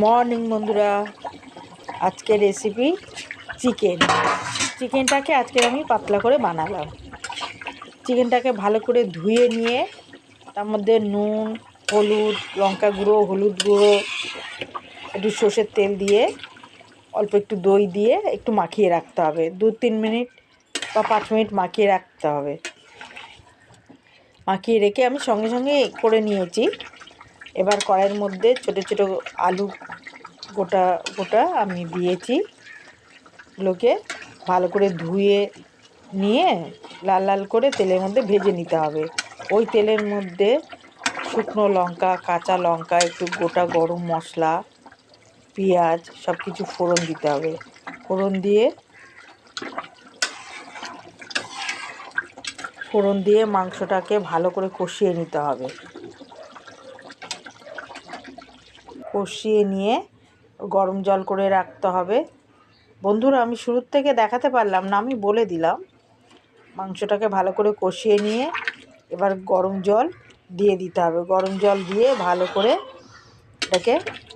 Morning বন্ধুরা, আজকে recipe চিকেনটাকে আজকে আমি পাতলা করে বানালাম। চিকেনটাকে ভালো করে ধুয়ে নিয়ে তার মধ্যে নুন, হলুদ, লঙ্কা গুঁড়ো, হলুদ গুঁড়ো, একটু সর্ষের তেল দিয়ে অল্প একটু দই দিয়ে একটু মাখিয়ে রাখতে হবে। 2-3 মিনিট বা 5 মিনিট মাখিয়ে রাখতে হবে। মাখিয়ে রেখে আমি সঙ্গে সঙ্গে করে নিয়েছি। এবার কড়াইয়ের মধ্যে ছোটো ছোটো আলু গোটা গোটা আমি দিয়েছি। ওগুলোকে ভালো করে ধুয়ে নিয়ে লাল লাল করে তেলের মধ্যে ভেজে নিতে হবে। ওই তেলের মধ্যে শুকনো লঙ্কা, কাঁচা লঙ্কা, একটু গোটা গরম মশলা, পেঁয়াজ সব কিছু ফোড়ন দিতে হবে। ফোড়ন দিয়ে মাংসটাকে ভালো করে কষিয়ে নিতে হবে। কষিয়ে নিয়ে গরম জল করে রাখতে হবে। বন্ধুরা, আমি শুরুর থেকে দেখাতে পারলাম না, আমি বলে দিলাম। মাংসটাকে ভালো করে কষিয়ে নিয়ে এবার গরম জল দিয়ে দিতে হবে। গরম জল দিয়ে ভালো করে এটাকে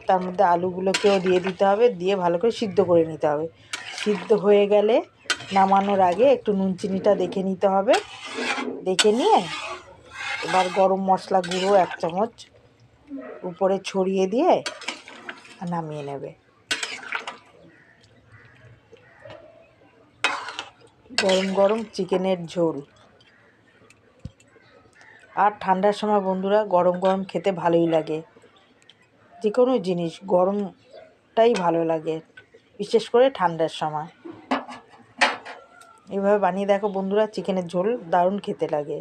তার মধ্যে আলুগুলোকেও দিয়ে দিতে হবে, দিয়ে ভালো করে সিদ্ধ করে নিতে হবে। সিদ্ধ হয়ে গেলে নামানোর আগে একটু নুন চিনিটা দেখে নিতে হবে। দেখে নিয়ে এবার গরম মশলা গুঁড়ো 1 চামচ উপরে ছড়িয়ে দিয়ে নামিয়ে নেবে। গরম গরম চিকেনের ঝোল। আর ঠান্ডার সময় বন্ধুরা গরম গরম খেতে ভালোই লাগে। যে কোনো জিনিস গরমটাই ভালো লাগে, বিশেষ করে ঠান্ডার সময়। এভাবে বানিয়ে দেখো বন্ধুরা, চিকেনের ঝোল দারুণ খেতে লাগে।